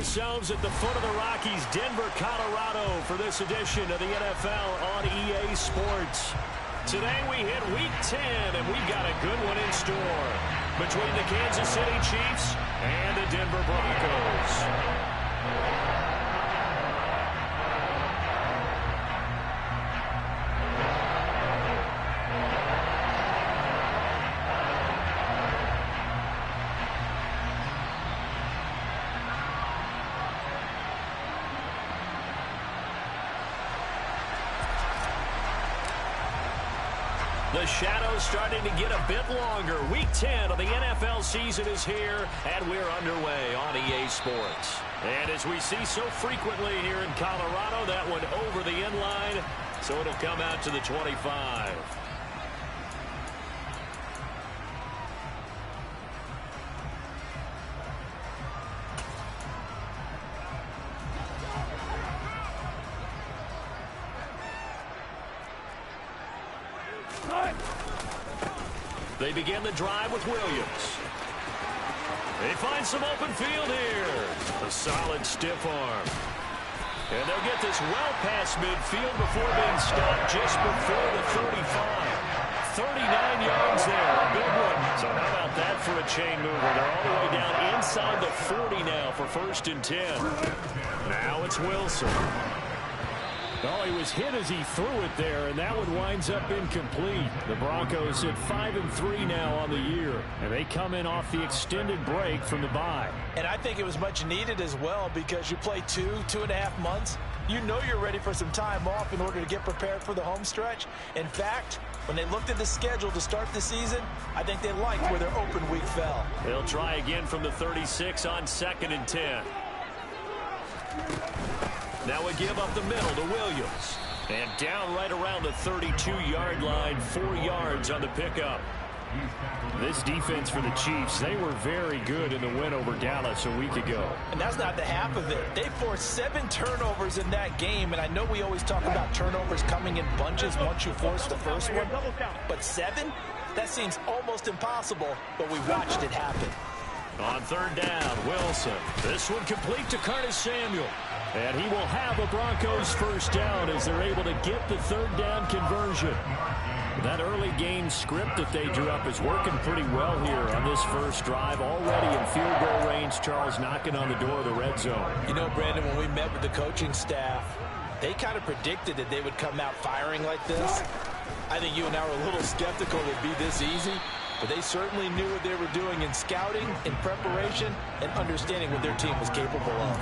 ourselves at the foot of the Rockies, Denver, Colorado, for this edition of the NFL on EA Sports. Today we hit Week 10, and we've got a good one in store between the Kansas City Chiefs and the Denver Broncos. The shadow's starting to get a bit longer. Week 10 of the NFL season is here, and we're underway on EA Sports. And as we see so frequently here in Colorado, that one over the end line, so it'll come out to the 25. They begin the drive with Williams. They find some open field here. A solid stiff arm. And they'll get this well past midfield before being stopped just before the 35. 39 yards there, a big one. So how about that for a chain mover? They're all the way down inside the 40 now for 1st and 10. Now it's Wilson. Oh, he was hit as he threw it there, and that one winds up incomplete. The Broncos at 5-3 now on the year, and they come in off the extended break from the bye. And I think it was much needed as well, because you play 2.5 months. You know you're ready for some time off in order to get prepared for the home stretch. In fact, when they looked at the schedule to start the season, I think they liked where their open week fell. They'll try again from the 36 on 2nd and 10. Now we give up the middle to Williams. And down right around the 32-yard line, 4 yards on the pickup. This defense for the Chiefs, they were very good in the win over Dallas a week ago. And that's not the half of it. They forced 7 turnovers in that game, and I know we always talk about turnovers coming in bunches once you force the first one. But 7? That seems almost impossible, but we watched it happen. On 3rd down, Wilson. This one complete to Curtis Samuel. And he will have a Broncos 1st down as they're able to get the 3rd down conversion. That early game script that they drew up is working pretty well here on this first drive. Already in field goal range, Charles knocking on the door of the red zone. You know, Brandon, when we met with the coaching staff, they kind of predicted that they would come out firing like this. I think you and I were a little skeptical it would be this easy. But they certainly knew what they were doing in scouting, in preparation, and understanding what their team was capable of.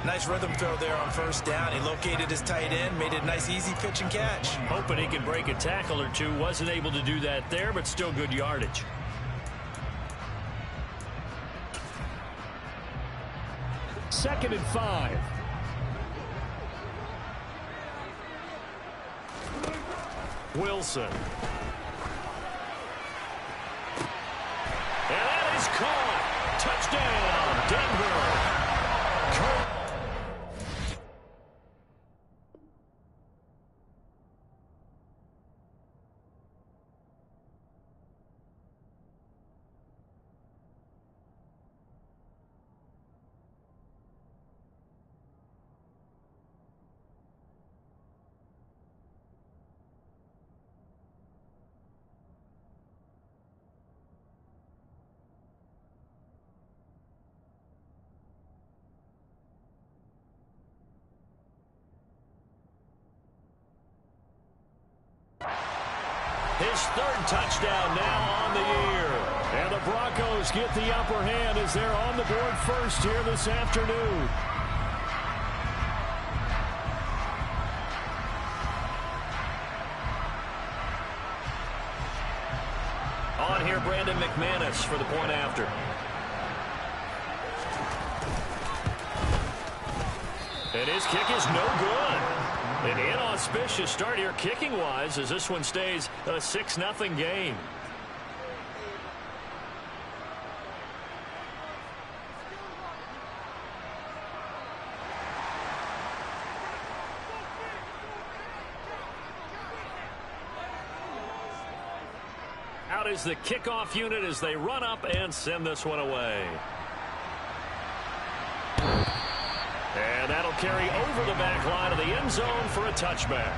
Nice rhythm throw there on 1st down. He located his tight end, made it a nice, easy pitch and catch. Hoping he could break a tackle or two. Wasn't able to do that there, but still good yardage. Second and 5. Wilson. And that is caught. Touchdown, Denver. His 3rd touchdown now on the year. And the Broncos get the upper hand as they're on the board first here this afternoon. On here, Brandon McManus for the point after. And his kick is no good. An inauspicious start here kicking-wise as this one stays a 6-0 game. Out is the kickoff unit as they run up and send this one away. And that'll carry over the back line of the end zone for a touchback.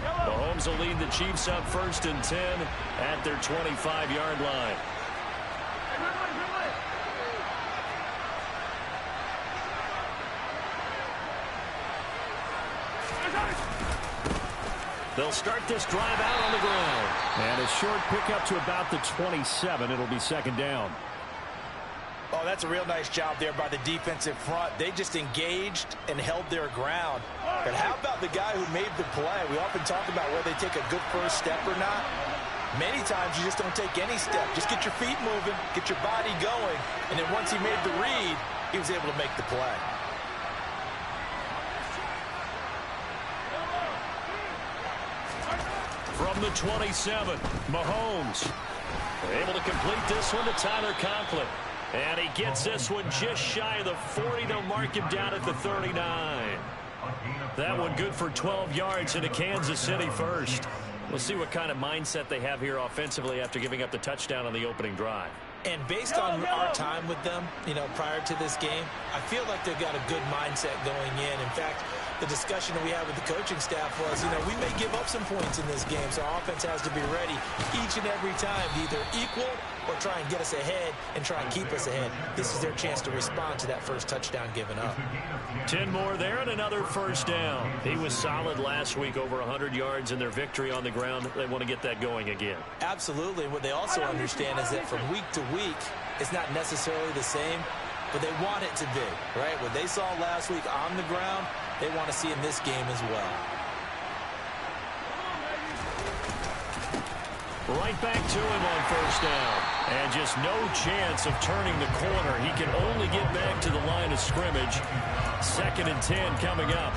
Mahomes will lead the Chiefs up 1st and 10 at their 25-yard line. They'll start this drive out on the ground. And a short pickup to about the 27. It'll be 2nd down. Oh, that's a real nice job there by the defensive front. They just engaged and held their ground. But how about the guy who made the play? We often talk about whether they take a good first step or not. Many times you just don't take any step. Just get your feet moving, get your body going, and then once he made the read, he was able to make the play. From the 27, Mahomes able to complete this one to Tyler Conklin. And he gets this one just shy of the 40. They'll mark him down at the 39. That one good for 12 yards into Kansas City first. We'll see what kind of mindset they have here offensively after giving up the touchdown on the opening drive. And based on our time with them, prior to this game, I feel like they've got a good mindset going in. In fact, the discussion that we had with the coaching staff was, we may give up some points in this game, so our offense has to be ready each and every time to either equal or try and get us ahead and try and keep us ahead. This is their chance to respond to that first touchdown given up. 10 more there and another 1st down. He was solid last week, over 100 yards in their victory on the ground. They want to get that going again. Absolutely. And what they also understand is that from week to week, it's not necessarily the same, but they want it to be, right? What they saw last week on the ground, they want to see in this game as well. Right back to him on 1st down. And just no chance of turning the corner. He can only get back to the line of scrimmage. 2nd and 10 coming up.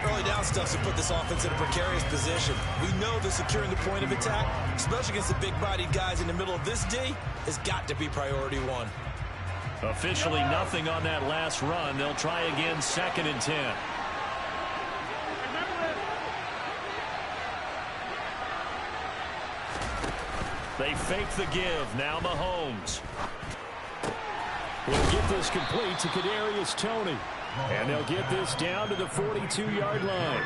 Early down stuff to put this offense in a precarious position. We know that securing the point of attack, especially against the big-bodied guys in the middle of this D, has got to be priority one. Officially nothing on that last run. They'll try again 2nd and 10. They fake the give. Now Mahomes will get this complete to Kadarius Toney. And they'll get this down to the 42-yard line.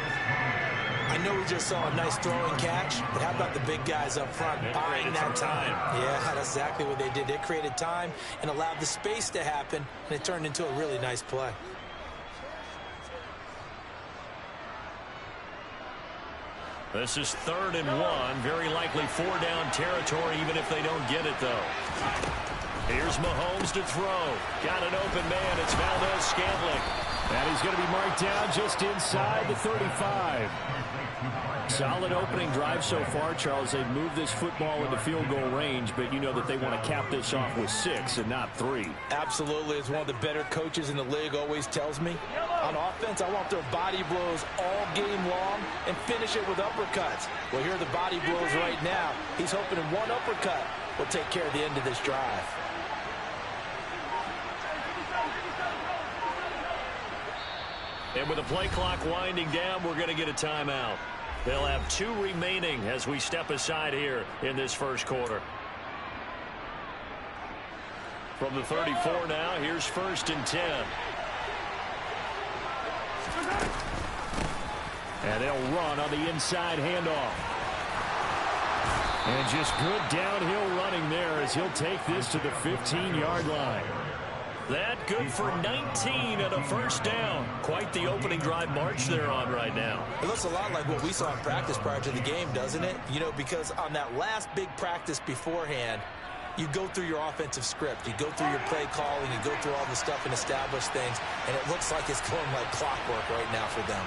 I know we just saw a nice throwing catch, but how about the big guys up front buying that time? Yeah, that's exactly what they did. They created time and allowed the space to happen, and it turned into a really nice play. This is 3rd and 1. Very likely 4-down territory, even if they don't get it, though. Here's Mahomes to throw. Got an open man. It's Valdez-Scantling. And he's going to be marked down just inside the 35. Solid opening drive so far, Charles. They've moved this football into field goal range, but you know that they want to cap this off with 6 and not 3. Absolutely. As one of the better coaches in the league always tells me, on offense, I want their body blows all game long and finish it with uppercuts. Well, here are the body blows right now. He's hoping in one uppercut will take care of the end of this drive. And with the play clock winding down, we're going to get a timeout. They'll have 2 remaining as we step aside here in this first quarter. From the 34 now, here's 1st and 10. And they'll run on the inside handoff. And just good downhill running there as he'll take this to the 15-yard line. That good for 19 and a 1st down. Quite the opening drive march they're on right now. It looks a lot like what we saw in practice prior to the game, doesn't it? Because on that last big practice beforehand, you go through your offensive script. You go through your play calling. You go through all the stuff and establish things. And it looks like it's going like clockwork right now for them.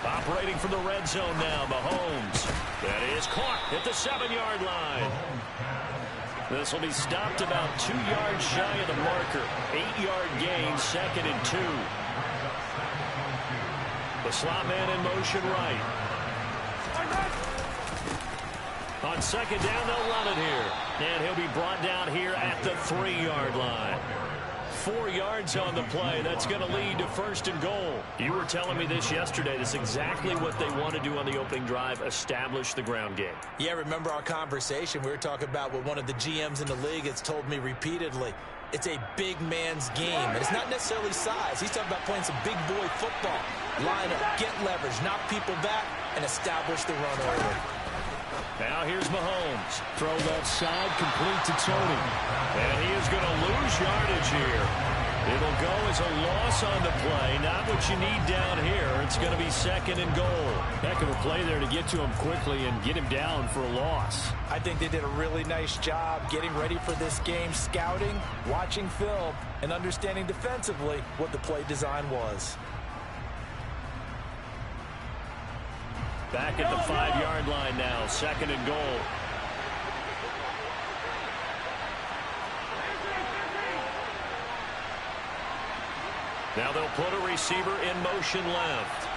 Operating from the red zone now, Mahomes. That is caught at the 7-yard line. This will be stopped about 2 yards shy of the marker. 8-yard gain, 2nd and 2. The slot man in motion right. On 2nd down, they'll run it here. And he'll be brought down here at the 3-yard line. 4 yards on the play. That's going to lead to 1st and goal. You were telling me this yesterday. That's exactly what they want to do on the opening drive, establish the ground game. Yeah, remember our conversation? We were talking about what one of the GMs in the league has told me repeatedly. It's a big man's game. And it's not necessarily size. He's talking about playing some big boy football. Line up, get leverage, knock people back, and establish the run early. Now here's Mahomes. Throw left side, complete to Tony. And he is going to lose yardage here. It'll go as a loss on the play. Not what you need down here. It's going to be 2nd and goal. Heck of a play there to get to him quickly and get him down for a loss. I think they did a really nice job getting ready for this game, scouting, watching film, and understanding defensively what the play design was. Back at the 5-yard line now, 2nd and goal. Now they'll put a receiver in motion left.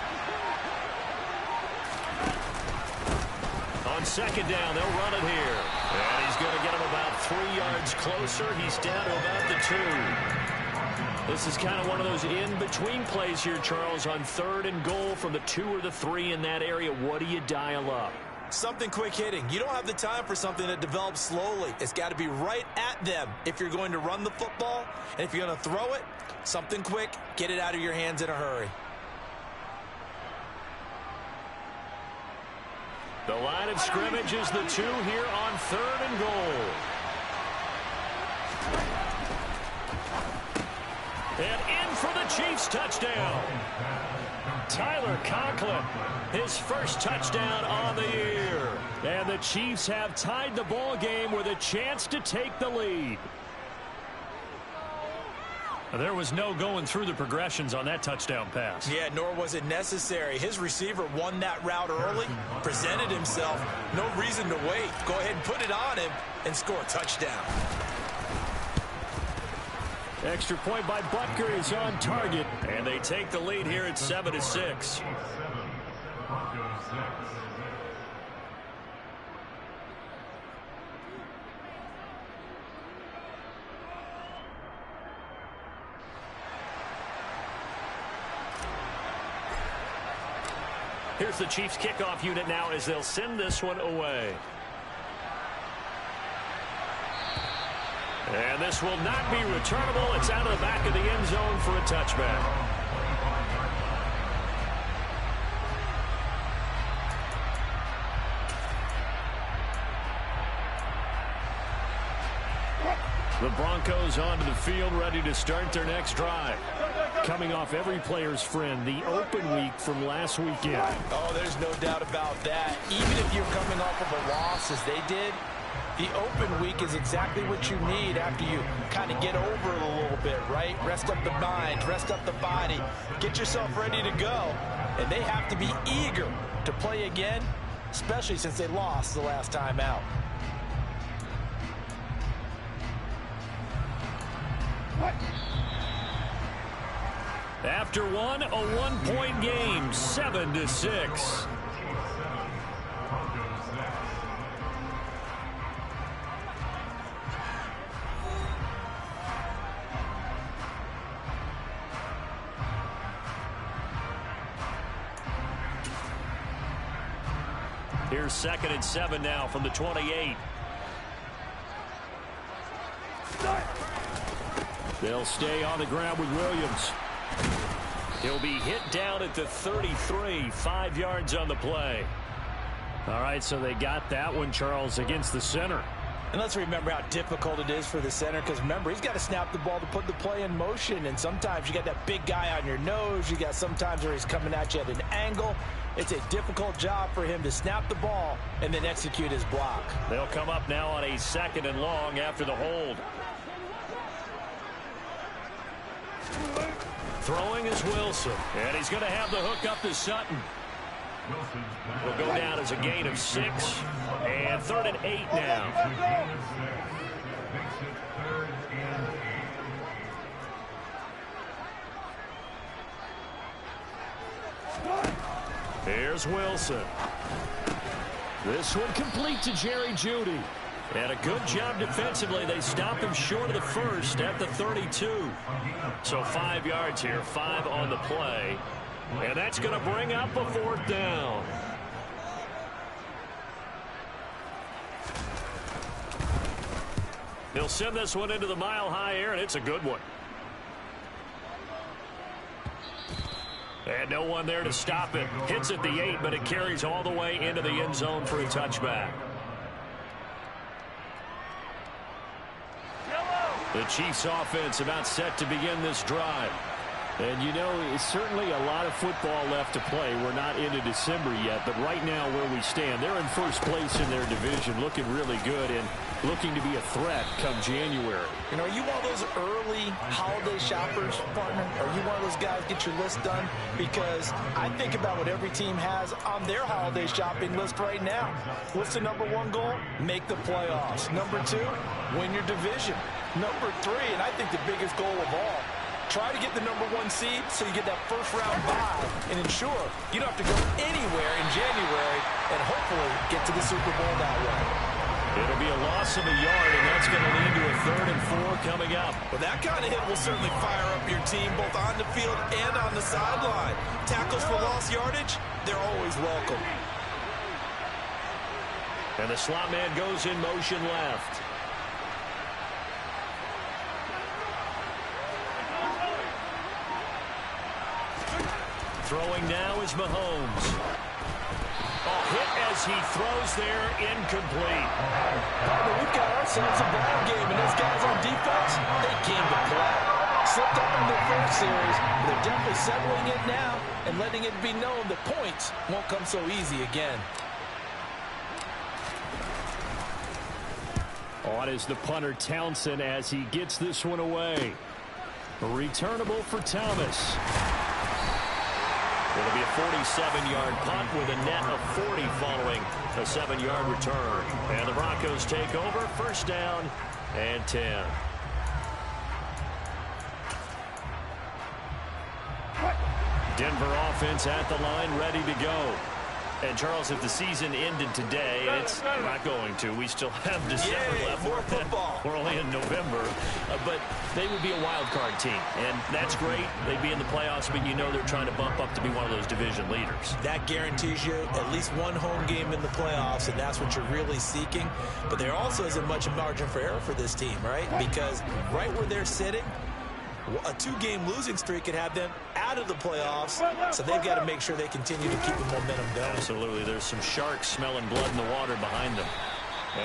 On 2nd down, they'll run it here. And he's going to get him about 3 yards closer. He's down to about the 2. This is kind of one of those in-between plays here, Charles, on 3rd and goal from the 2 or the 3 in that area. What do you dial up? Something quick hitting. You don't have the time for something that develops slowly. It's got to be right at them if you're going to run the football. And if you're going to throw it, something quick, get it out of your hands in a hurry. The line of scrimmage is the 2 here on 3rd and goal. And in for the Chiefs touchdown. Tyler Conklin, his first touchdown on the year. And the Chiefs have tied the ball game with a chance to take the lead. There was no going through the progressions on that touchdown pass. Yeah, nor was it necessary. His receiver won that route early, presented himself. No reason to wait. Go ahead and put it on him and score a touchdown. Extra point by Butker is on target, and they take the lead here at 7-6. Here's the Chiefs kickoff unit now as they'll send this one away. And this will not be returnable. It's out of the back of the end zone for a touchback. The Broncos onto the field, ready to start their next drive. Coming off every player's friend, the open week from last weekend. Oh, there's no doubt about that. Even if you're coming off of a loss as they did, the open week is exactly what you need after you kind of get over it a little bit, right? Rest up the mind, rest up the body, get yourself ready to go. And they have to be eager to play again, especially since they lost the last time out. After one, a one-point game, 7-6. Here's 2nd and 7 now from the 28. They'll stay on the ground with Williams. He'll be hit down at the 33, 5 yards on the play. All right, so they got that one, Charles, against the center. And let's remember how difficult it is for the center, because remember, he's got to snap the ball to put the play in motion, and sometimes you got that big guy on your nose. You got sometimes where he's coming at you at an angle. It's a difficult job for him to snap the ball and then execute his block. They'll come up now on a 2nd and long after the hold. Throwing is Wilson, and he's going to have the hook up to Sutton. Will go down as a gain of 6, and 3rd and 8 now. Here's Wilson. This one complete to Jerry Jeudy. And a good job defensively. They stopped him short of the first at the 32. So 5 yards here, 5 on the play. And that's going to bring up a 4th down. He'll send this one into the mile-high air, and it's a good one. And no one there to stop it. Hits at the 8, but it carries all the way into the end zone for a touchback. The Chiefs offense about set to begin this drive. And, you know, it's certainly a lot of football left to play. We're not into December yet, but right now where we stand, they're in first place in their division, looking really good and looking to be a threat come January. You know, are you one of those early holiday shoppers, partner? Are you one of those guys get your list done? Because I think about what every team has on their holiday shopping list right now. What's the #1 goal? Make the playoffs. #2, win your division. #3, and I think the biggest goal of all, try to get the #1 seed so you get that first-round bye and ensure you don't have to go anywhere in January and hopefully get to the Super Bowl that way. It'll be a loss of a yard, and that's going to lead to a 3rd and 4 coming up. Well, that kind of hit will certainly fire up your team both on the field and on the sideline. Tackles for lost yardage, they're always welcome. And the slot man goes in motion left. Throwing now is Mahomes. Oh, hit as he throws there, incomplete. But we've got ourselves a ball game, and those guys on defense, they came to play. Slipped up in their first series, but they're definitely settling it now and letting it be known that points won't come so easy again. On is the punter Townsend as he gets this one away. Returnable for Thomas. It'll be a 47-yard punt with a net of 40 following a 7-yard return. And the Broncos take over, 1st down and 10. Denver offense at the line, ready to go. And, Charles, if the season ended today, and it's not going to. We still have December left. More football. We're only in November. But they would be a wild card team. And that's great. They'd be in the playoffs, but you know they're trying to bump up to be one of those division leaders. That guarantees you at least one home game in the playoffs, and that's what you're really seeking. But there also isn't much margin for error for this team, right? Because right where they're sitting, a 2-game losing streak could have them out of the playoffs, so they've got to make sure they continue to keep the momentum going. Absolutely. There's some sharks smelling blood in the water behind them.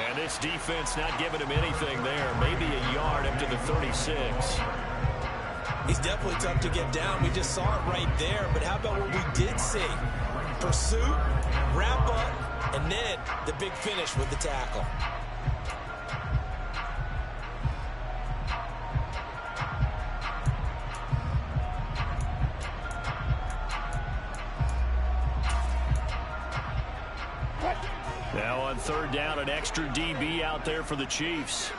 And this defense not giving him anything there. Maybe a yard up to the 36. He's definitely tough to get down. We just saw it right there. But how about what we did see? Pursuit, wrap up, and then the big finish with the tackle. Now on 3rd down, an extra DB out there for the Chiefs.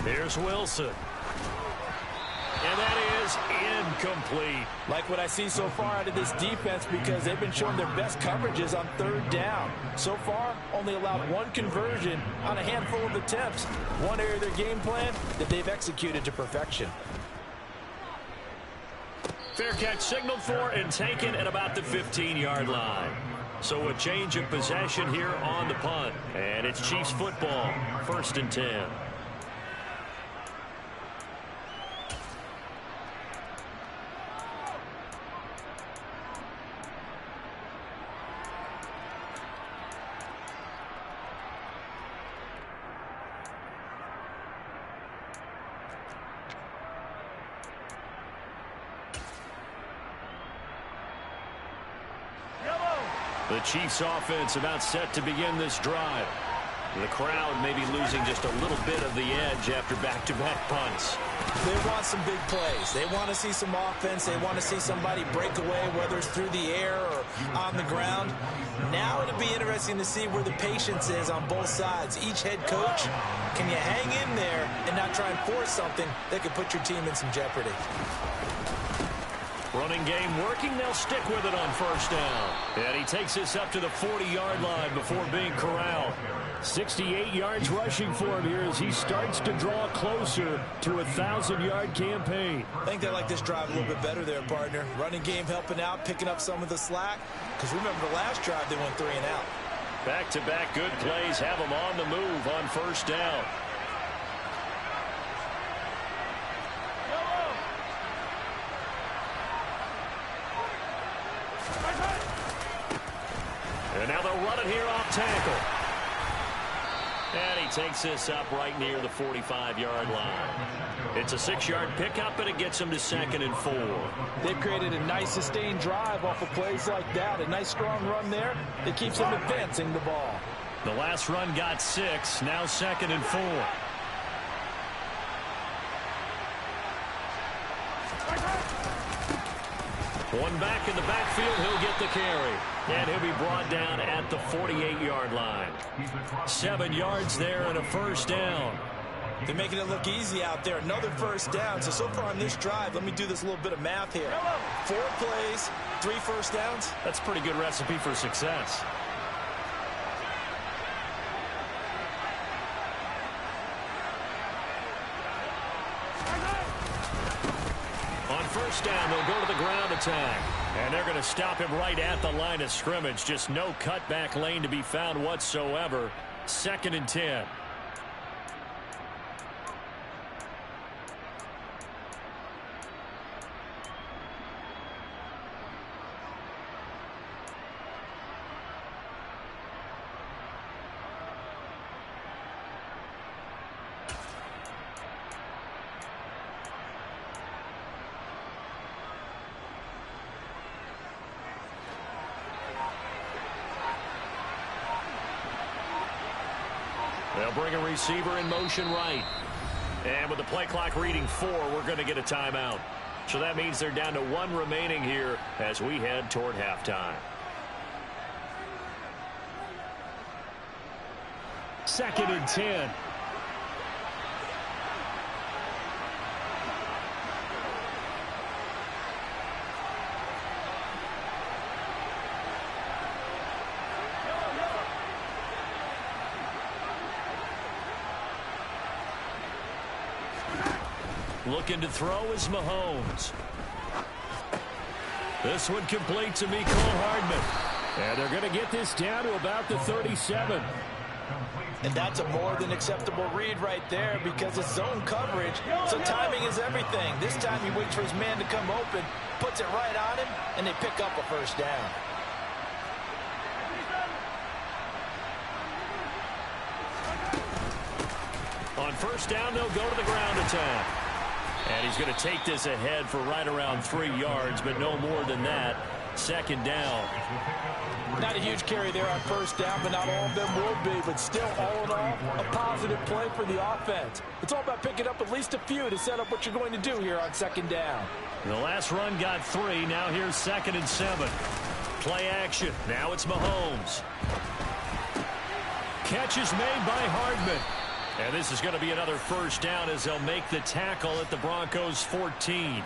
Here's Wilson. And that is incomplete. Like what I see so far out of this defense, because they've been showing their best coverages on 3rd down. So far, only allowed 1 conversion on a handful of attempts. One area of their game plan that they've executed to perfection. Fair catch signaled for and taken at about the 15-yard line. So a change of possession here on the punt. And it's Chiefs football, 1st and 10. The Chiefs offense about set to begin this drive. The crowd may be losing just a little bit of the edge after back-to-back punts. They want some big plays. They want to see some offense. They want to see somebody break away, whether it's through the air or on the ground. Now it'll be interesting to see where the patience is on both sides. Each head coach, can you hang in there and not try and force something that could put your team in some jeopardy? Running game working. They'll stick with it on first down. And he takes this up to the 40-yard line before being corralled. 68 yards rushing for him here as he starts to draw closer to a 1,000-yard campaign. I think they like this drive a little bit better there, partner. Running game helping out, picking up some of the slack. Because remember the last drive, they went 3 and out. Back-to-back good plays have them on the move on first down. And now they'll run it here off tackle. And he takes this up right near the 45-yard line. It's a 6-yard pickup, and it gets him to 2nd and 4. They've created a nice sustained drive off of plays like that. A nice strong run there that keeps them advancing the ball. The last run got 6, now 2nd and 4. One back in the backfield, he'll get the carry. And he'll be brought down at the 48-yard line. 7 yards there and a first down. They're making it look easy out there. Another first down. So far on this drive, let me do this little bit of math here. 4 plays, 3 first downs. That's a pretty good recipe for success. On first down, they'll go to the ground attack. And they're going to stop him right at the line of scrimmage. Just no cutback lane to be found whatsoever. 2nd and 10. They'll bring a receiver in motion right. And with the play clock reading 4, we're going to get a timeout. So that means they're down to 1 remaining here as we head toward halftime. 2nd and 10. Looking to throw is Mahomes. This one complete to Mecole Hardman. And they're going to get this down to about the 37. And that's a more than acceptable read right there because it's zone coverage, so timing is everything. This time he waits for his man to come open, puts it right on him, and they pick up a first down. On first down, they'll go to the ground attack. And he's going to take this ahead for right around 3 yards, but no more than that. 2nd down. Not a huge carry there on first down, but not all of them will be. But still, all in all, a positive play for the offense. It's all about picking up at least a few to set up what you're going to do here on 2nd down. The last run got 3. Now here's 2nd and 7. Play action. Now it's Mahomes. Catch is made by Hardman. And this is going to be another first down as they'll make the tackle at the Broncos 14.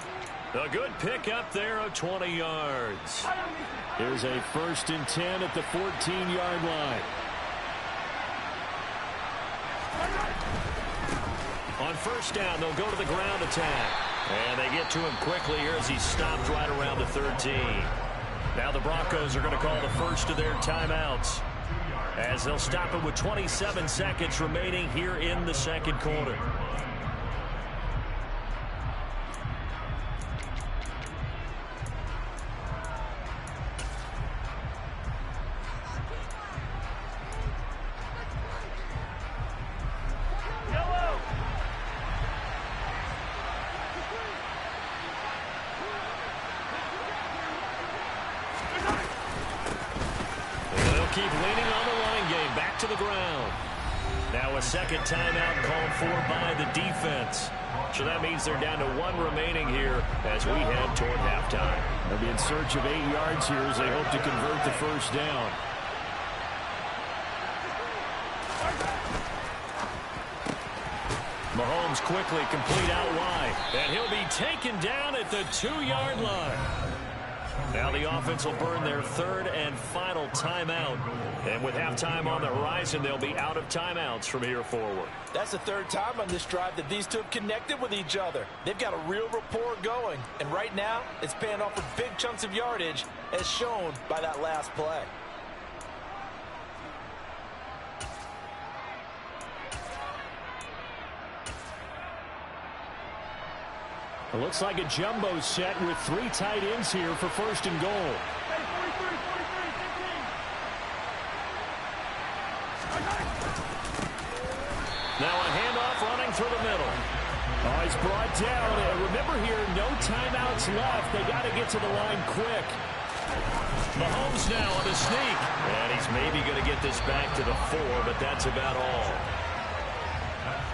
A good pick up there of 20 yards. Here's a 1st and 10 at the 14-yard line. On first down, they'll go to the ground attack. And they get to him quickly here as he stopped right around the 13. Now the Broncos are going to call the first of their timeouts, as they'll stop him with 27 seconds remaining here in the 2nd quarter. Keep leaning on the running game. Back to the ground. Now a second timeout called for by the defense. So that means they're down to 1 remaining here as we head toward halftime. They'll be in search of 8 yards here as they hope to convert the first down. Mahomes quickly complete out wide. And he'll be taken down at the 2-yard line. Now the offense will burn their third and final timeout. And with halftime on the horizon, they'll be out of timeouts from here forward. That's the third time on this drive that these two have connected with each other. They've got a real rapport going. And right now, it's paying off with big chunks of yardage, as shown by that last play. It looks like a jumbo set with 3 tight ends here for first and goal. Now a handoff running through the middle. Oh, he's brought down. And remember here, no timeouts left. They got to get to the line quick. Mahomes now on the sneak. And he's maybe going to get this back to the 4, but that's about all.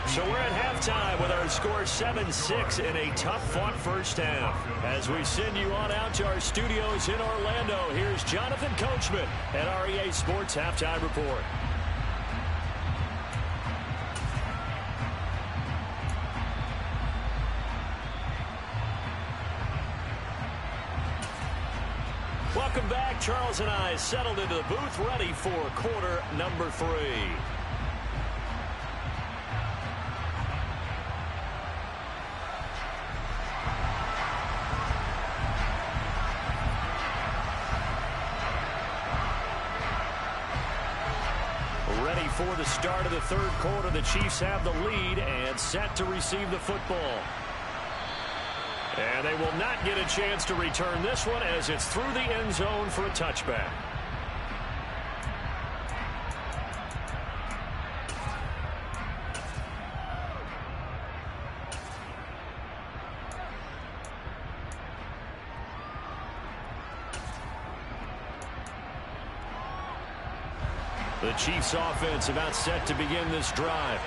So we're at halftime with our score 7-6 in a tough-fought first half. As we send you on out to our studios in Orlando, here's Jonathan Coachman at REA Sports Halftime Report. Welcome back. Charles and I settled into the booth, ready for quarter number 3. Ready for the start of the third quarter. The Chiefs have the lead and set to receive the football. And they will not get a chance to return this one as it's through the end zone for a touchback. The Chiefs offense about set to begin this drive.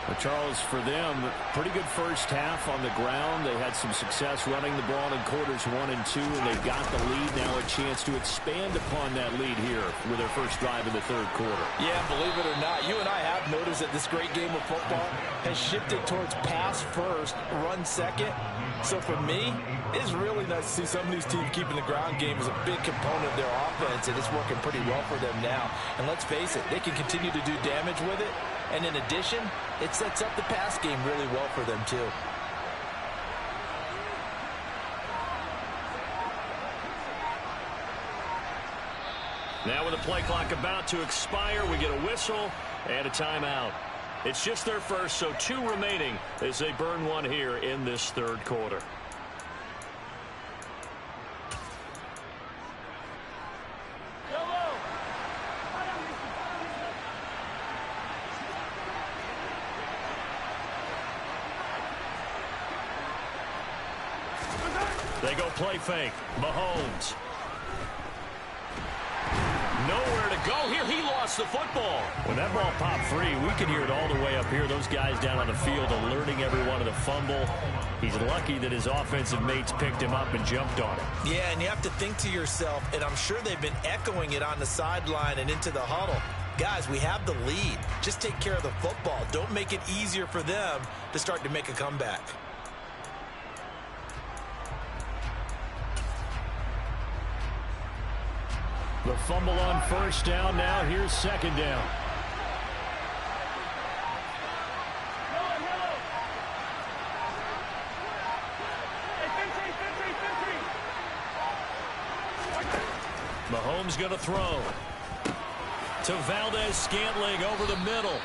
Well, Charles, for them, pretty good first half on the ground. They had some success running the ball in quarters 1 and 2, and they got the lead. Now a chance to expand upon that lead here with their first drive in the third quarter. Yeah, believe it or not, you and I have noticed that this great game of football has shifted towards pass first, run second. So for me, it's really nice to see some of these teams keeping the ground game as a big component of their offense, and it's working pretty well for them now. And let's face it, they can continue to do damage with it. And in addition, it sets up the pass game really well for them, too. Now with the play clock about to expire, we get a whistle and a timeout. It's just their first, so 2 remaining as they burn one here in this third quarter. They go play fake. Mahomes. Nowhere to go here. He lost the football. When that ball popped free, we could hear it all the way up here. Those guys down on the field alerting everyone of the fumble. He's lucky that his offensive mates picked him up and jumped on it. Yeah, and you have to think to yourself, and I'm sure they've been echoing it on the sideline and into the huddle. Guys, we have the lead. Just take care of the football. Don't make it easier for them to start to make a comeback. The fumble on first down. Now here's second down. Mahomes going to throw to Valdez-Scantling over the middle.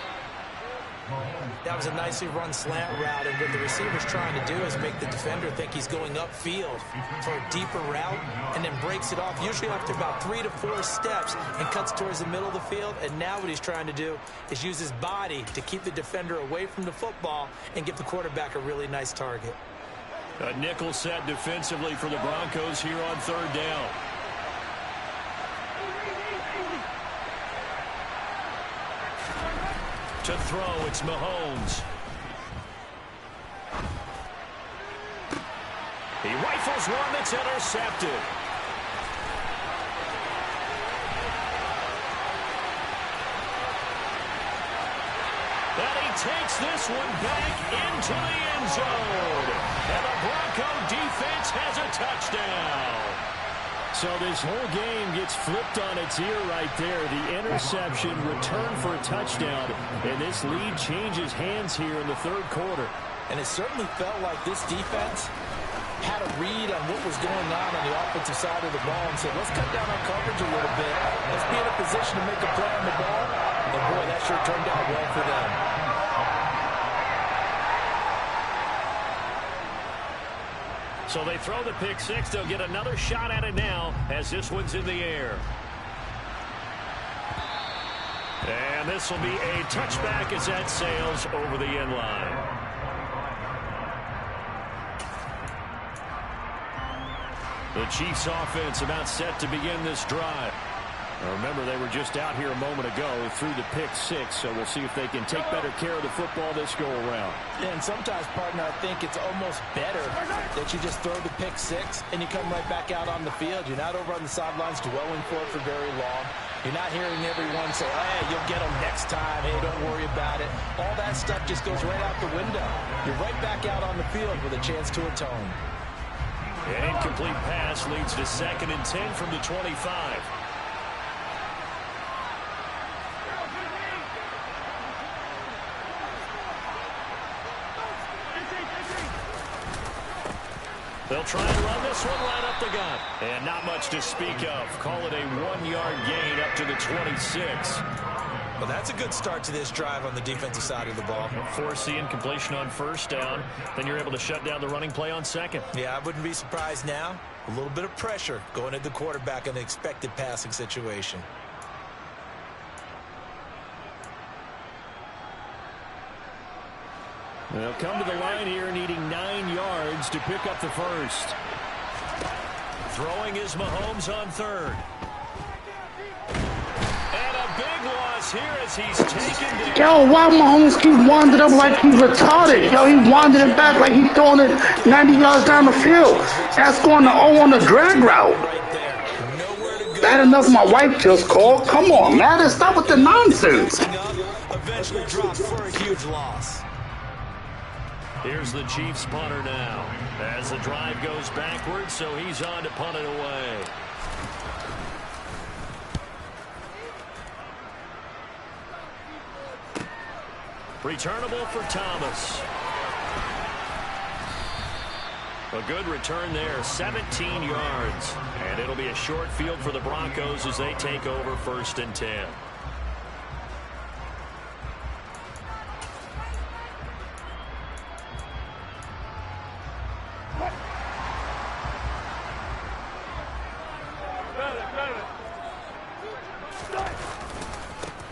That was a nicely run slant route, and what the receiver's trying to do is make the defender think he's going upfield for a deeper route, and then breaks it off, usually after about 3 to 4 steps, and cuts towards the middle of the field. And now what he's trying to do is use his body to keep the defender away from the football and give the quarterback a really nice target. A nickel set defensively for the Broncos here on third down. To throw, it's Mahomes. He rifles one that's intercepted. That he takes this one back into the end zone. And the Bronco defense has a touchdown. So this whole game gets flipped on its ear right there. The interception, return for a touchdown, and this lead changes hands here in the third quarter. And it certainly felt like this defense had a read on what was going on the offensive side of the ball and said, let's cut down our coverage a little bit. Let's be in a position to make a play on the ball. And boy, that sure turned out well for them. So they throw the pick six. They'll get another shot at it now as this one's in the air. And this will be a touchback as that sails over the end line. The Chiefs offense about set to begin this drive. Now remember, they were just out here a moment ago through the pick six, so we'll see if they can take better care of the football this go-around. Yeah, and sometimes, partner, I think it's almost better that you just throw the pick six and you come right back out on the field. You're not over on the sidelines dwelling for it for very long. You're not hearing everyone say, hey, you'll get them next time. Hey, don't worry about it. All that stuff just goes right out the window. You're right back out on the field with a chance to atone. An incomplete pass leads to 2nd and 10 from the 25. They'll try and run this one right up the gut. And not much to speak of. Call it a 1-yard gain up to the 26. Well, that's a good start to this drive on the defensive side of the ball. Force the incompletion on first down. Then you're able to shut down the running play on second. Yeah, I wouldn't be surprised now. A little bit of pressure going at the quarterback in an expected passing situation. They'll come to the line here needing 9 yards to pick up the first. Throwing is Mahomes on third. And a big loss here as he's taken down. Yo, why Mahomes keep wandering up like he's retarded? Yo, he wandering back like he's throwing it 90 yards down the field. That's going to 0 on the drag route. Bad enough my wife just called. Come on, man, stop with the nonsense. Eventually dropped for a huge loss. Here's the Chiefs punter now as the drive goes backwards, so he's on to punt it away. Returnable for Thomas. A good return there, 17 yards. And it'll be a short field for the Broncos as they take over 1st and 10.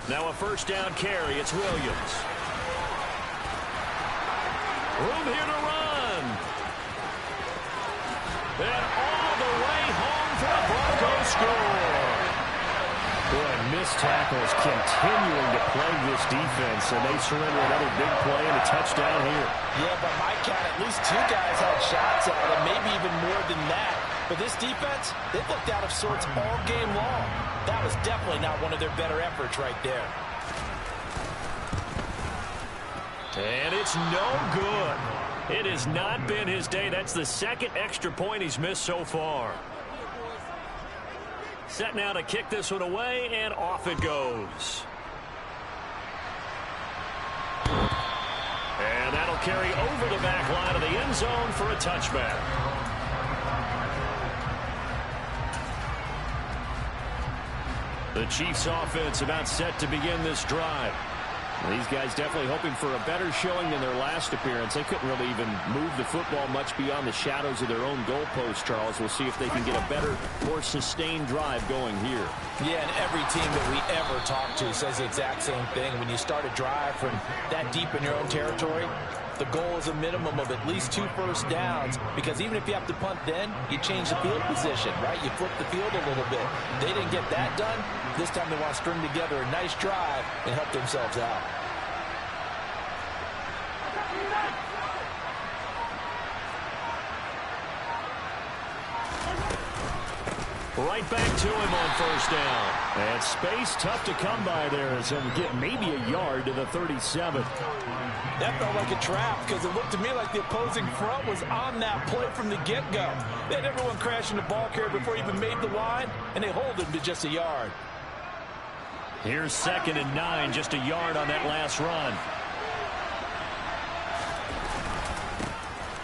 Now a first down carry. It's Williams. Room here to run. And all the way home for the Broncos score. Boy, missed tackles continuing to plague this defense, and they surrender another big play and a touchdown here. Yeah, by my count, at least 2 guys had shots at it, maybe even more than that. But this defense, they've looked out of sorts all game long. That was definitely not one of their better efforts right there. And it's no good. It has not been his day. That's the 2nd extra point he's missed so far. Set now to kick this one away, and off it goes. And that'll carry over the back line of the end zone for a touchback. The Chiefs offense about set to begin this drive. These guys definitely hoping for a better showing than their last appearance. They couldn't really even move the football much beyond the shadows of their own goalpost, Charles. We'll see if they can get a better, more sustained drive going here. Yeah, and every team that we ever talk to says the exact same thing. When you start a drive from that deep in your own territory, the goal is a minimum of at least 2 first downs, because even if you have to punt then, you change the field position, right? You flip the field a little bit. They didn't get that done. This time they want to string together a nice drive and help themselves out. Right back to him on first down. And space tough to come by there as he'll get maybe a yard to the 37. That felt like a trap because it looked to me like the opposing front was on that play from the get-go. They had everyone crashing the ball carrier before he even made the line, and they hold him to just a yard. Here's 2nd and 9, just a yard on that last run.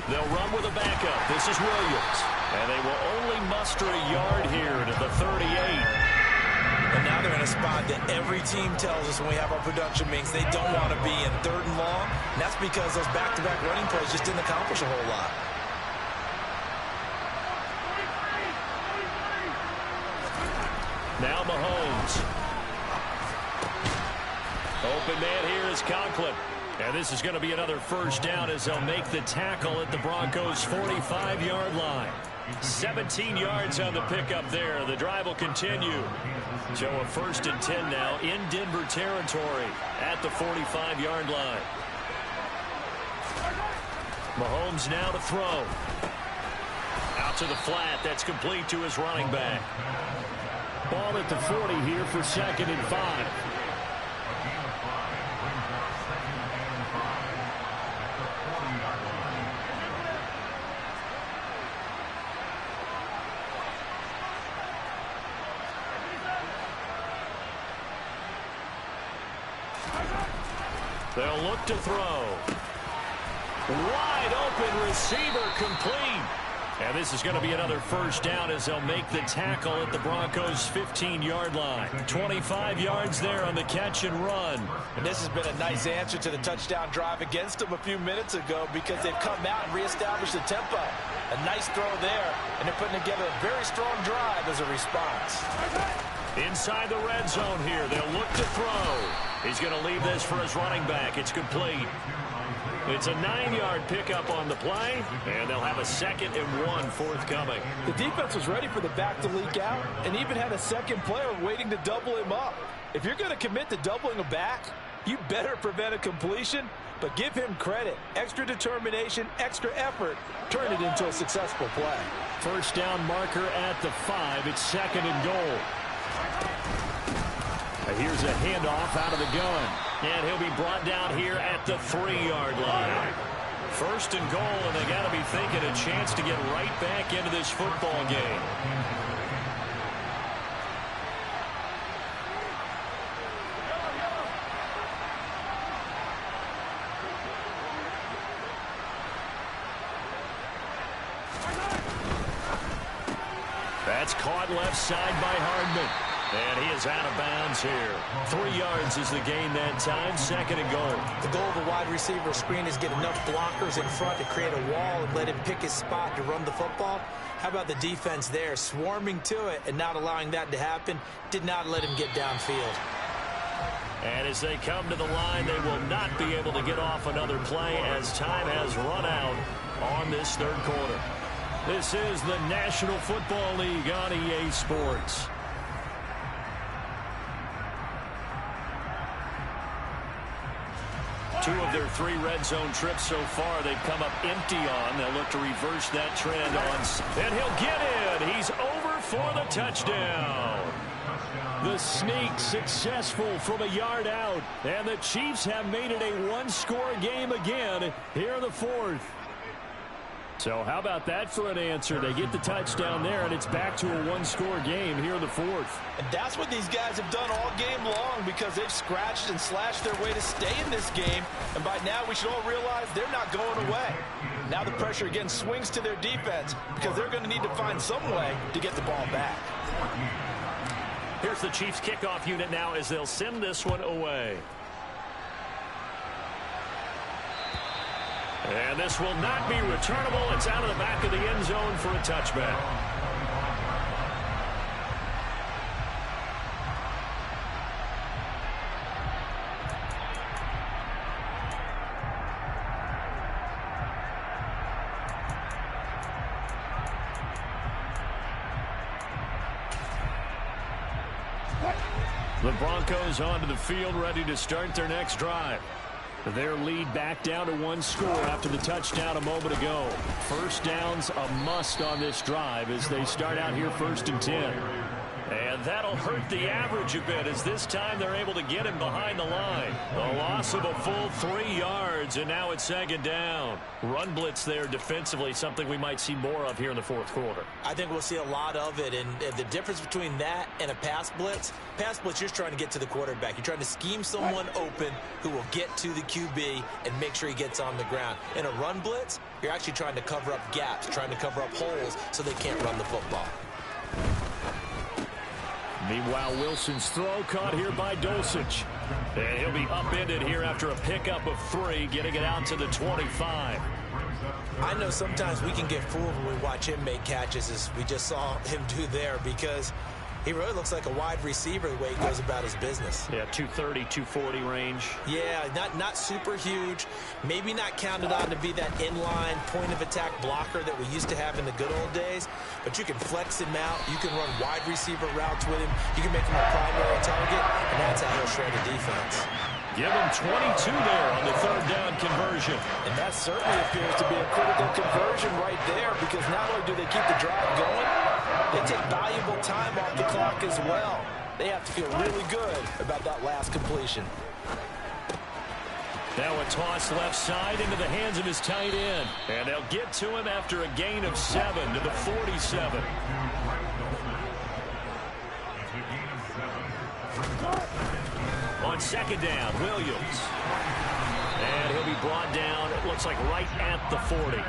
They'll run with a backup. This is Williams. And they will only muster a yard here to the 38. And now they're in a spot that every team tells us when we have our production meetings they don't want to be in 3rd and long. And that's because those back-to-back running plays just didn't accomplish a whole lot. Now Mahomes. Open man here is Conklin. And this is going to be another first down as they'll make the tackle at the Broncos' 45-yard line. 17 yards on the pickup there. The drive will continue. So a 1st and 10 now in Denver territory at the 45-yard line. Mahomes now to throw. Out to the flat. That's complete to his running back. Ball at the 40 here for 2nd and 5. They'll look to throw. Wide open receiver complete. And this is going to be another first down as they'll make the tackle at the Broncos' 15-yard line. 25 yards there on the catch and run. And this has been a nice answer to the touchdown drive against them a few minutes ago because they've come out and reestablished the tempo. A nice throw there, and they're putting together a very strong drive as a response. Inside the red zone here, they'll look to throw. He's going to leave this for his running back. It's complete. It's a 9-yard pickup on the play, and they'll have a 2nd and 1 forthcoming. The defense was ready for the back to leak out and even had a second player waiting to double him up. If you're going to commit to doubling a back, you better prevent a completion, but give him credit. Extra determination, extra effort, turn it into a successful play. First down marker at the 5. It's 2nd and goal. Here's a handoff out of the gun. And he'll be brought down here at the 3-yard line. 1st and goal, and they got to be thinking a chance to get right back into this football game. That's caught left side by Hardman. And he is out of bounds here. 3 yards is the gain that time. 2nd and goal. The goal of a wide receiver screen is get enough blockers in front to create a wall and let him pick his spot to run the football. How about the defense there, swarming to it and not allowing that to happen? Did not let him get downfield. And as they come to the line, they will not be able to get off another play as time has run out on this 3rd quarter. This is the National Football League on EA Sports. Two of their 3 red zone trips so far they've come up empty on. They'll look to reverse that trend on. And he'll get in. He's over for the touchdown. The sneak successful from a yard out. And the Chiefs have made it a 1-score game again here in the 4th. So how about that for an answer? They get the touchdown there, and it's back to a 1-score game here in the 4th. And that's what these guys have done all game long because they've scratched and slashed their way to stay in this game. And by now we should all realize they're not going away. Now the pressure again swings to their defense because they're going to need to find some way to get the ball back. Here's the Chiefs kickoff unit now as they'll send this one away. And this will not be returnable. It's out of the back of the end zone for a touchback. The Broncos onto the field ready to start their next drive. Their lead back down to 1 score after the touchdown a moment ago. First down's a must on this drive as they start out here 1st and 10. And that'll hurt the average a bit as this time they're able to get him behind the line. A loss of a full 3 yards, and now it's 2nd down. Run blitz there defensively, something we might see more of here in the 4th quarter. I think we'll see a lot of it, and the difference between that and a pass blitz, you're just trying to get to the quarterback. You're trying to scheme someone open who will get to the QB and make sure he gets on the ground. In a run blitz, you're actually trying to cover up gaps, trying to cover up holes so they can't run the football. Meanwhile, Wilson's throw caught here by Dulcich. And he'll be upended here after a pickup of 3, getting it out to the 25. I know sometimes we can get fooled when we watch him make catches, as we just saw him do there, because he really looks like a wide receiver the way he goes about his business. Yeah, 230, 240 range. Yeah, not super huge. Maybe not counted on to be that inline point-of-attack blocker that we used to have in the good old days. But you can flex him out. You can run wide receiver routes with him. You can make him a primary target, and that's how he'll shred the defense. Give him 22 there on the 3rd down conversion. And that certainly appears to be a critical conversion right there, because not only do they keep the drive going, they take valuable time off the clock as well. They have to feel really good about that last completion. Now a toss left side into the hands of his tight end. And they'll get to him after a gain of 7 to the 47. On 2nd down, Williams. And he'll be brought down, it looks like right at the 40.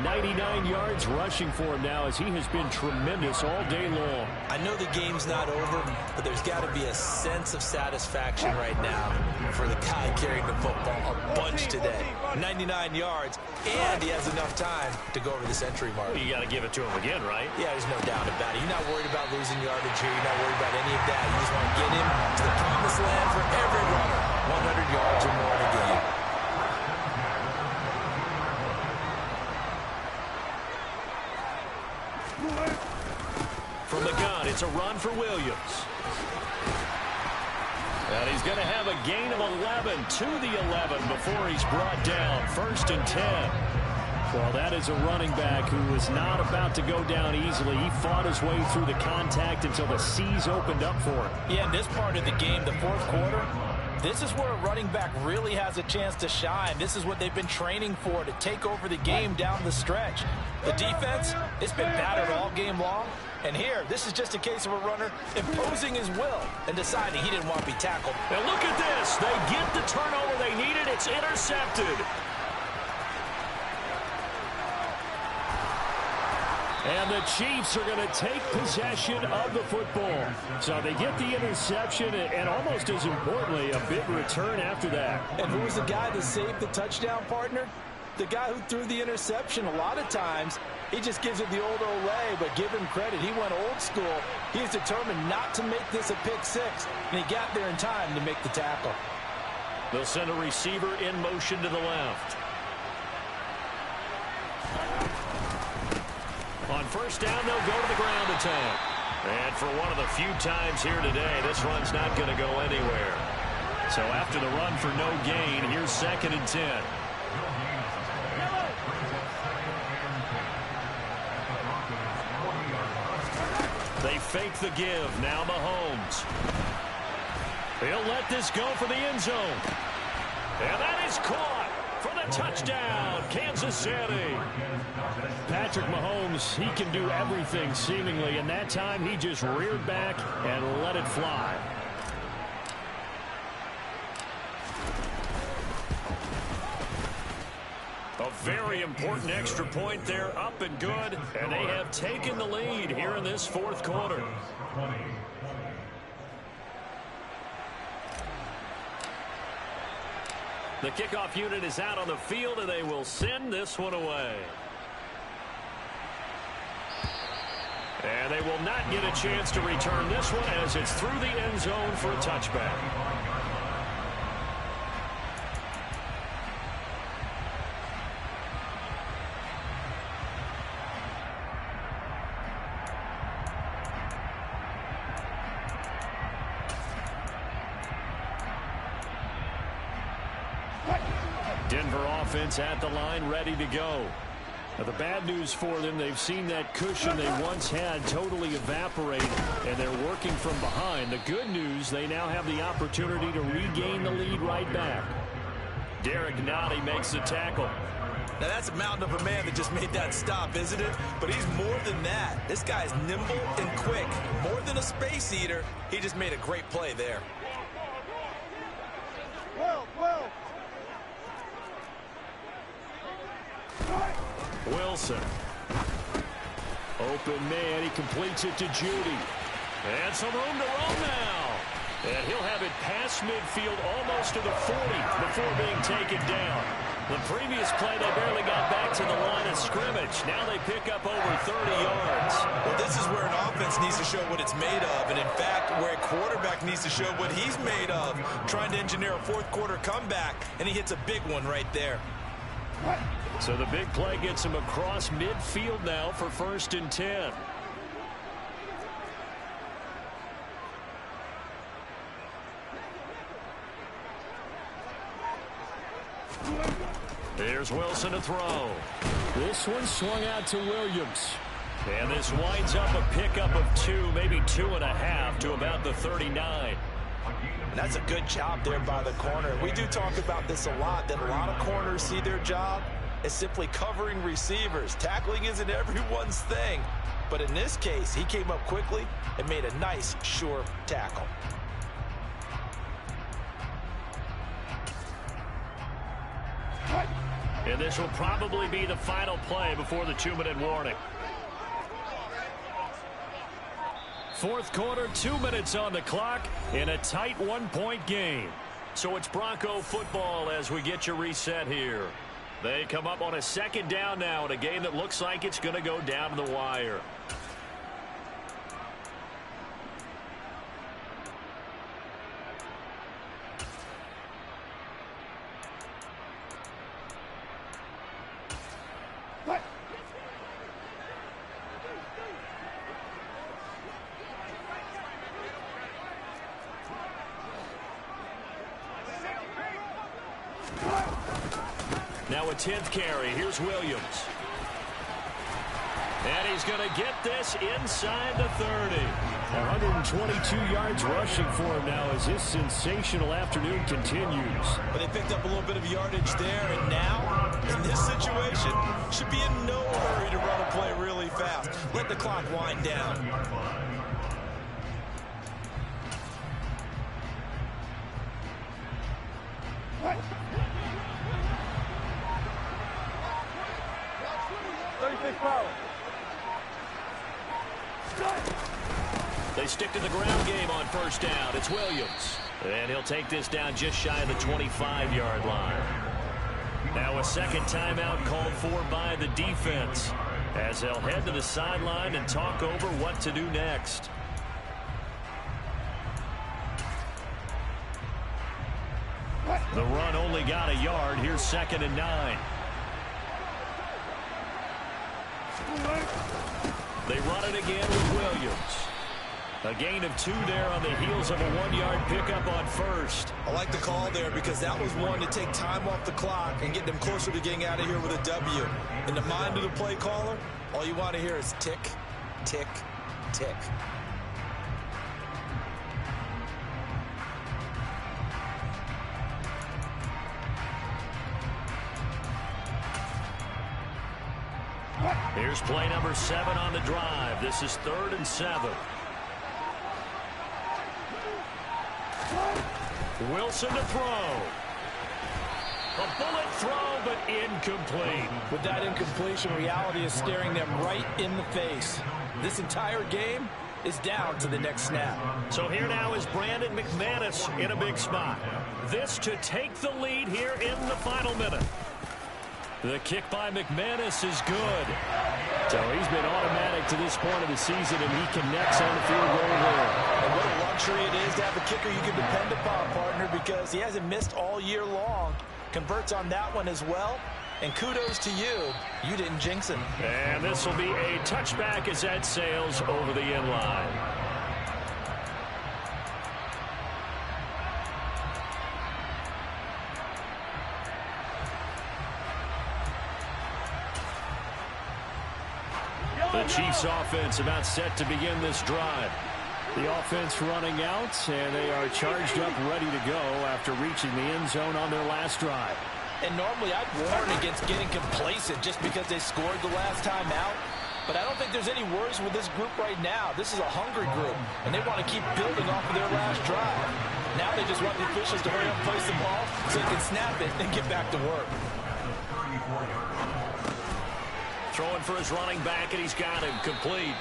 99 yards rushing for him now as he has been tremendous all day long. I know the game's not over, but there's got to be a sense of satisfaction right now for the guy carrying the football a bunch today. 99 yards, and he has enough time to go over the century mark. Well, you got to give it to him again, right? Yeah, there's no doubt about it. You're not worried about losing yardage here. You're not worried about any of that. You just want to get him to the promised land for every runner. 100 yards or more in a game. From the gun, it's a run for Williams. And he's going to have a gain of 11 to the 11 before he's brought down. 1st and 10. Well, that is a running back who was not about to go down easily. He fought his way through the contact until the C's opened up for him. Yeah, in this part of the game, the 4th quarter, this is where a running back really has a chance to shine. This is what they've been training for, to take over the game down the stretch. The defense, it's been battered all game long. And here, this is just a case of a runner imposing his will and deciding he didn't want to be tackled. Now look at this. They get the turnover they needed. It's intercepted. And the Chiefs are going to take possession of the football. So they get the interception and almost as importantly, a big return after that. And who was the guy that saved the touchdown, partner? The guy who threw the interception. A lot of times, he just gives it the old Olay, but give him credit. He went old school. He's determined not to make this a pick 6, and he got there in time to make the tackle. They'll send a receiver in motion to the left. On 1st down, they'll go to the ground attack. And for one of the few times here today, this run's not going to go anywhere. So after the run for no gain, here's 2nd and 10. They fake the give. Now Mahomes. He'll let this go for the end zone. And that is caught for the touchdown, Kansas City. Patrick Mahomes, he can do everything seemingly, and that time he just reared back and let it fly. A very important extra point there, up and good, and they have taken the lead here in this 4th quarter. The kickoff unit is out on the field, and they will send this one away. And they will not get a chance to return this one as it's through the end zone for a touchback. Denver offense at the line, ready to go. Now, the bad news for them, they've seen that cushion they once had totally evaporate, and they're working from behind. The good news, they now have the opportunity to regain the lead right back. Derek Nottie makes the tackle. Now, that's a mountain of a man that just made that stop, isn't it? But he's more than that. This guy's nimble and quick. More than a space eater, he just made a great play there. Wilson. Open man. He completes it to Judy. And some room to roam now. And he'll have it past midfield almost to the 40 before being taken down. The previous play, they barely got back to the line of scrimmage. Now they pick up over 30 yards. Well, this is where an offense needs to show what it's made of. And, in fact, where a quarterback needs to show what he's made of, trying to engineer a fourth-quarter comeback, and he hits a big one right there. So the big play gets him across midfield now for 1st and 10. Here's Wilson to throw. This one swung out to Williams. And this winds up a pickup of 2, maybe 2.5 to about the 39. And that's a good job there by the corner. We do talk about this a lot, that a lot of corners see their job as simply covering receivers. Tackling isn't everyone's thing. But in this case, he came up quickly and made a nice, sure tackle. And this will probably be the final play before the 2-minute warning. 4th quarter, 2 minutes on the clock in a tight 1-point game. So it's Bronco football as we get you reset here. They come up on a 2nd down now in a game that looks like it's going to go down to the wire. Now a 10th carry. Here's Williams. And he's going to get this inside the 30. 122 yards rushing for him now as this sensational afternoon continues. But they picked up a little bit of yardage there, and now, in this situation, should be in no hurry to run a play really fast. Let the clock wind down. They stick to the ground game on 1st down. It's Williams. And he'll take this down just shy of the 25-yard line. Now a 2nd timeout called for by the defense as they'll head to the sideline and talk over what to do next. The run only got a yard. Here's 2nd and 9. They run it again with Williams. A gain of 2 there on the heels of a 1-yard pickup on 1st. I like the call there because that was one to take time off the clock and get them closer to getting out of here with a W. In the mind of the play caller, all you want to hear is tick, tick, tick. Here's play number 7 on the drive. This is 3rd and 7. Wilson to throw. A bullet throw, but incomplete. With that incompletion, reality is staring them right in the face. This entire game is down to the next snap. So here now is Brandon McManus in a big spot. This to take the lead here in the final minute. The kick by McManus is good. So he's been automatic to this point of the season, and he connects on the field goal there. And what a luxury it is to have a kicker you can depend upon, partner, because he hasn't missed all year long. Converts on that one as well. And kudos to you. You didn't jinx him. And this will be a touchback as that sails over the end line. The Chiefs offense about set to begin this drive. The offense running out, and they are charged up, ready to go after reaching the end zone on their last drive. And normally I'd warn against getting complacent just because they scored the last time out. But I don't think there's any worries with this group right now. This is a hungry group, and they want to keep building off of their last drive. Now they just want the officials to hurry up and place the ball so they can snap it and get back to work. Throwing for his running back, and he's got him complete.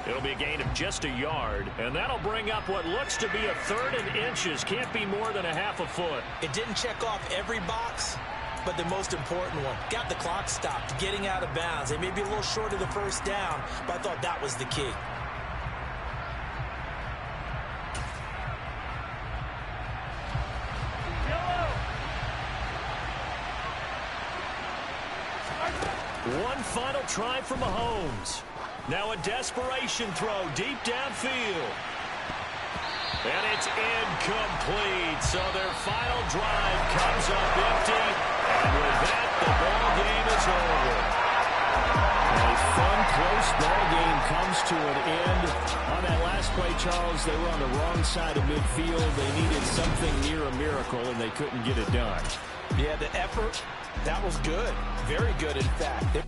It'll be a gain of just a yard, and that'll bring up what looks to be a 3rd and inches. Can't be more than a half a foot. It didn't check off every box, but the most important one. Got the clock stopped, getting out of bounds. They may be a little short of the first down, but I thought that was the key. One final try for Mahomes. Now a desperation throw deep downfield. And it's incomplete. So their final drive comes up empty. And with that, the ball game is over. A fun, close ball game comes to an end. On that last play, Charles, they were on the wrong side of midfield. They needed something near a miracle, and they couldn't get it done. Yeah, the effort, that was good. Very good, in fact.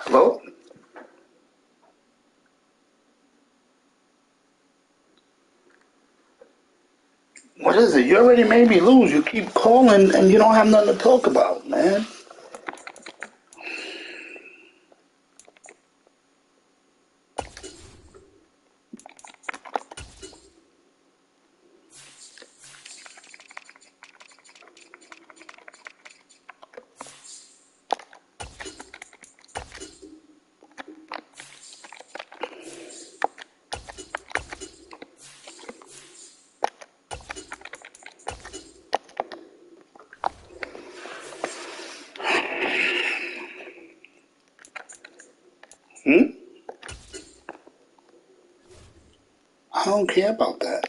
Hello? What is it? You already made me lose. You keep calling and you don't have nothing to talk about, man. I don't care about that.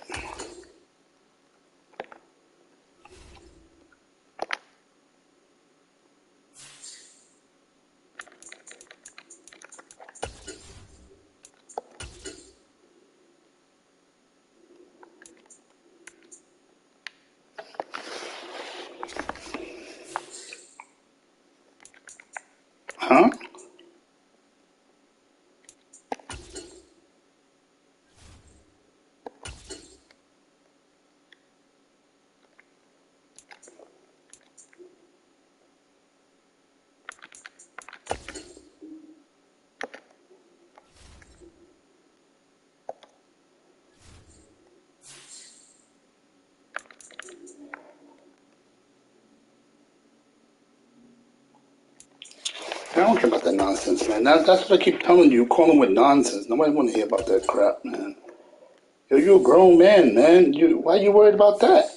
Huh? I don't care about that nonsense, man. That's what I keep telling you. Call them with nonsense. Nobody want to hear about that crap, man. Yo, you're a grown man, man. Why you worried about that?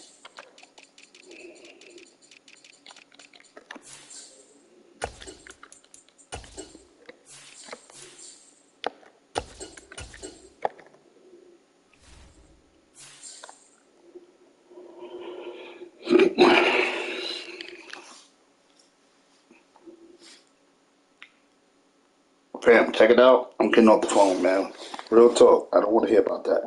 Fam, check it out. I'm getting off the phone, man. Real talk. I don't want to hear about that.